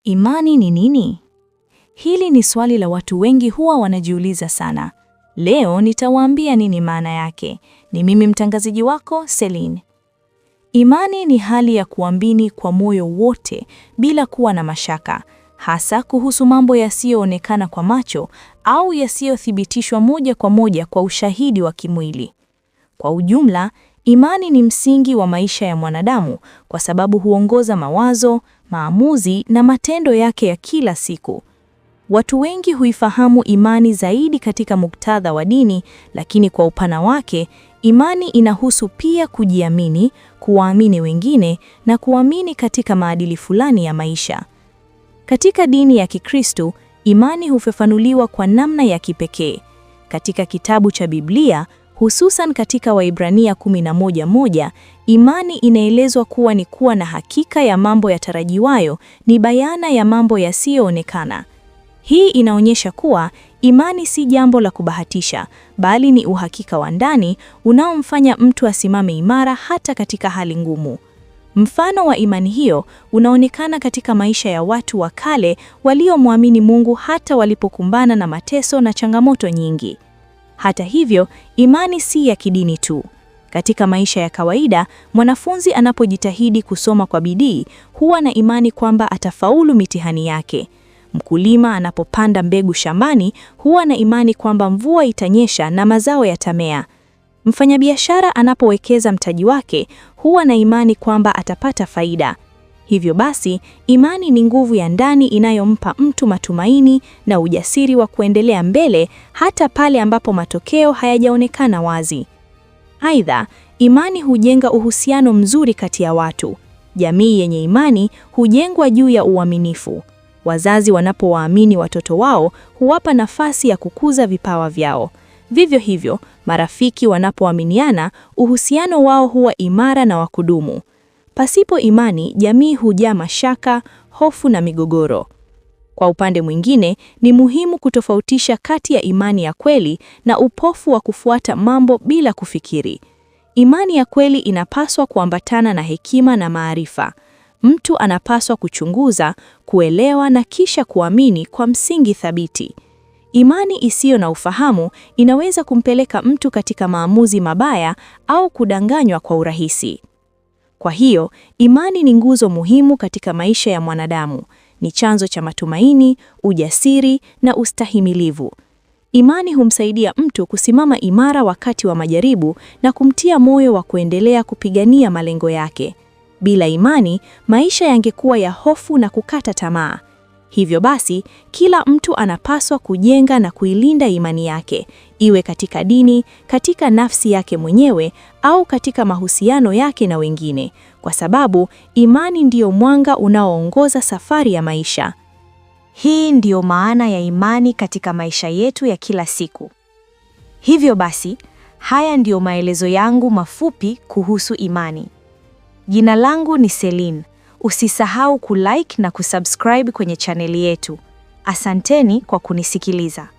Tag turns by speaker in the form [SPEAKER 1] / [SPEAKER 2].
[SPEAKER 1] Imani ni nini? Hili ni swali la watu wengi huwa wanajiuliza sana. Leo nitawaambia nini maana yake. Ni mimi mtangazaji wako, Celine. Imani ni hali ya kuamini kwa moyo wote bila kuwa na mashaka, hasa kuhusu mambo yasiyoonekana kwa macho au yasiyothibitishwa moja kwa moja kwa ushahidi wa kimwili. Kwa ujumla, imani ni msingi wa maisha ya mwanadamu kwa sababu huongoza mawazo, maamuzi na matendo yake ya kila siku. Watu wengi huifahamu imani zaidi katika muktadha wa dini, lakini kwa upana wake, imani inahusu pia kujiamini, kuwaamini wengine na kuamini katika maadili fulani ya maisha. Katika dini ya Kikristo, imani hufafanuliwa kwa namna ya kipekee. Katika kitabu cha Biblia, hususan katika Waibrania 11:1, imani inaelezwa kuwa ni kuwa na hakika ya mambo yatarajiwayo, ni bayana ya mambo yasiyoonekana. Hii inaonyesha kuwa imani si jambo la kubahatisha, bali ni uhakika wa ndani unaomfanya mtu asimame imara hata katika hali ngumu. Mfano wa imani hiyo unaonekana katika maisha ya watu wa kale waliomwamini Mungu hata walipokumbana na mateso na changamoto nyingi. Hata hivyo, imani si ya kidini tu. Katika maisha ya kawaida, mwanafunzi anapojitahidi kusoma kwa bidii, huwa na imani kwamba atafaulu mitihani yake. Mkulima anapopanda mbegu shambani, huwa na imani kwamba mvua itanyesha na mazao yatamea. Mfanyabiashara anapowekeza mtaji wake, huwa na imani kwamba atapata faida. Hivyo basi, imani ni nguvu ya ndani inayompa mtu matumaini na ujasiri wa kuendelea mbele hata pale ambapo matokeo hayajaonekana wazi. Aidha, imani hujenga uhusiano mzuri kati ya watu. Jamii yenye imani hujengwa juu ya uaminifu. Wazazi wanapowaamini watoto wao, huwapa nafasi ya kukuza vipawa vyao. Vivyo hivyo, marafiki wanapoaminiana, uhusiano wao huwa imara na wa kudumu. Pasipo imani, jamii hujaa mashaka, hofu na migogoro. Kwa upande mwingine, ni muhimu kutofautisha kati ya imani ya kweli na upofu wa kufuata mambo bila kufikiri. Imani ya kweli inapaswa kuambatana na hekima na maarifa. Mtu anapaswa kuchunguza, kuelewa na kisha kuamini kwa msingi thabiti. Imani isiyo na ufahamu inaweza kumpeleka mtu katika maamuzi mabaya au kudanganywa kwa urahisi. Kwa hiyo, imani ni nguzo muhimu katika maisha ya mwanadamu. Ni chanzo cha matumaini, ujasiri na ustahimilivu. Imani humsaidia mtu kusimama imara wakati wa majaribu na kumtia moyo wa kuendelea kupigania malengo yake. Bila imani, maisha yangekuwa ya hofu na kukata tamaa. Hivyo basi, kila mtu anapaswa kujenga na kuilinda imani yake, iwe katika dini, katika nafsi yake mwenyewe, au katika mahusiano yake na wengine, kwa sababu imani ndiyo mwanga unaoongoza safari ya maisha.
[SPEAKER 2] Hii ndiyo maana ya imani katika maisha yetu ya kila siku. Hivyo basi, haya ndiyo maelezo yangu mafupi kuhusu imani. Jina langu ni Celine. Usisahau kulike na kusubscribe kwenye chaneli yetu. Asanteni kwa kunisikiliza.